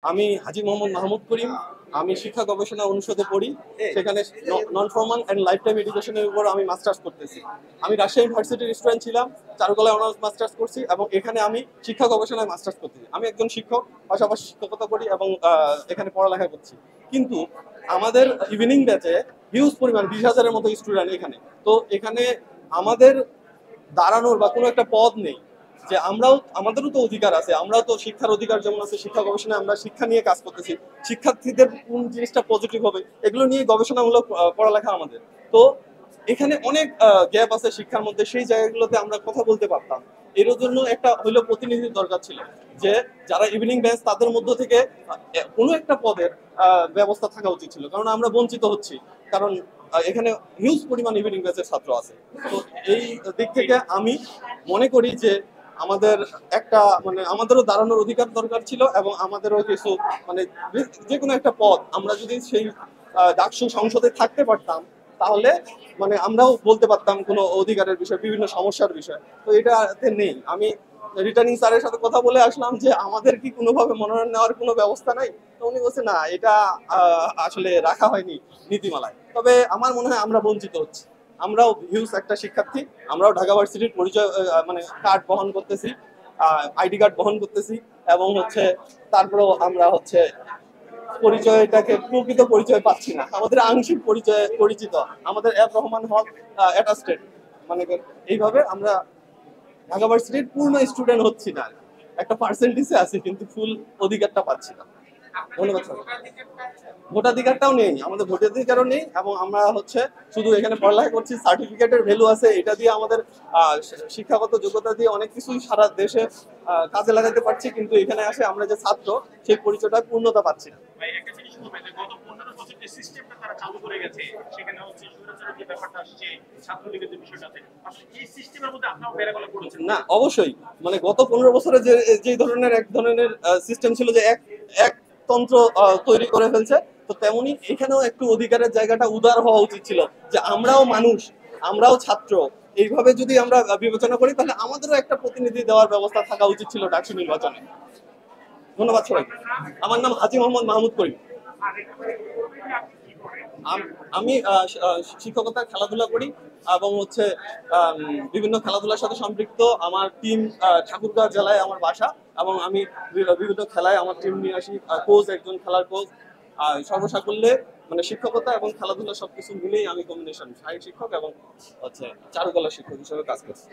আমি হাজী মোহাম্মদ মাহমুদ করিম। আমি শিক্ষা গবেষণা অনুষদে পড়ি। সেখানে non formal and life time এডুকেশনের উপর আমি মাস্টার্স করতেছি। আমি রাজশাহী ইউনিভার্সিটির স্টুডেন্ট ছিলাম, চারুকলায় অনার্স মাস্টার্স করছি এবং এখানে আমি শিক্ষা গবেষণায় মাস্টার্স করতেছি। আমি একজন শিক্ষক, পাশাপাশি শিক্ষকতা করি এবং এখানে পড়ালেখা করছি। কিন্তু আমাদের ইভিনিং ব্যাচে হিউজ পরিমাণ 20,000-এর মতো স্টুডেন্ট এখানে। তো এখানে আমাদের দাঁড়ানোর বা কোনো একটা পদ নেই যে আমাদেরও তো অধিকার আছে। আমরাও তো শিক্ষার অধিকার যেমন আছে, শিক্ষা গবেষণায় আমরা শিক্ষা নিয়ে কাজ করতেছি। শিক্ষার্থীদের কোন জিনিসটা পজিটিভ হবে এগুলো নিয়ে গবেষণামূলক পড়ালেখা আমাদের। তো এখানে অনেক গ্যাপ আছে শিক্ষার মধ্যে, সেই জায়গাগুলোতে আমরা কথা বলতে পারতাম। এর জন্য একটা হইলো প্রতিনিধির দরকার ছিল, যে যারা ইভিনিং ব্যাচ তাদের মধ্য থেকে কোনো একটা পদের ব্যবস্থা থাকা উচিত ছিল, কারণ আমরা বঞ্চিত হচ্ছি। কারণ এখানে হিউজ পরিমাণ ইভিনিং ব্যাচের ছাত্র আছে। তো এই দিক থেকে আমি মনে করি যে আমাদের একটা আমাদেরও দাঁড়ানোর অধিকার দরকার ছিল এবং আমাদেরও কিছু মানে যে কোনো একটা পদ আমরা যদি সেই ডাকসু সংসদে থাকতে পারতাম, তাহলে আমরাও বলতে পারতাম কোনো অধিকারের বিষয়, বিভিন্ন সমস্যার বিষয়। তো এটাতে নেই। আমি রিটার্নিং স্যারের সাথে কথা বলে আসলাম যে আমাদের কি কোনোভাবে মনোনয়ন নেওয়ার কোনো ব্যবস্থা নাই। তো উনি বলছে না, এটা আসলে রাখা হয়নি নীতিমালায়। তবে আমার মনে হয় আমরা বঞ্চিত হচ্ছি। আমরাও হিউজ একটা শিক্ষার্থী, আমরাও ঢাকা ভার্সিটির পরিচয় কার্ড বহন করতেছি, আইডি কার্ড বহন করতেছি এবং তারপরেও আমরা পরিচয়টাকে প্রকৃত পরিচয় পাচ্ছি না। আমাদের আংশিক পরিচয় পরিচিত, আমাদের অ্যাপ রহমান হল অ্যাটাস্টেড, এইভাবে আমরা ঢাকা ভার্সিটির পূর্ণ স্টুডেন্ট হচ্ছি না, একটা পার্সেন্টেজে আছে কিন্তু ফুল অধিকারটা পাচ্ছি না। ধন্যবাদ স্যার। ভোটাধিকারটাও নেই, আমাদের ভোটাধিকারও নেই এবং আমরা শুধু এখানে পড়ালেখা করছি, সার্টিফিকেটের ভ্যালু আছে, এটা দিয়ে আমাদের শিক্ষাগত যোগ্যতা দিয়ে অনেক কিছুই সারা দেশে কাজে লাগাতে পারছি, কিন্তু এখানে আসে আমরা যে ছাত্র সেই পরিচয়টা পূর্ণতা পাচ্ছি না। না, অবশ্যই গত 15 বছরে যে ধরনের সিস্টেম ছিল, যে এক এক তন্ত্র তৈরি করে ফেলছে, তো তেমনি এখানেও একটু অধিকারের জায়গাটা উদার হওয়া উচিত ছিল, যে আমরাও মানুষ, আমরাও ছাত্র। এইভাবে যদি আমরা বিবেচনা করি, তাহলে আমাদেরও একটা প্রতিনিধি দেওয়ার ব্যবস্থা থাকা উচিত ছিল ডাকসু নির্বাচনে। ধন্যবাদ সবাইকে। আমার নাম হাজী মোহাম্মদ মাহমুদ করিম। আমি শিক্ষকতা, খেলাধুলা করি এবং বিভিন্ন খেলাধুলার সাথে সম্পৃক্ত। আমার টিম ঠাকুরগাঁও জেলায় আমার বাসা, এবং আমি বিভিন্ন খেলায় আমার টিম নিয়ে আসি। কোচ, একজন খেলার কোচ। সর্বসাকুল্যে শিক্ষকতা এবং খেলাধুলা সবকিছু মিলেই আমি কম্বিনেশন শারীরিক শিক্ষক এবং চারুকলা শিক্ষক হিসেবে কাজ করছি।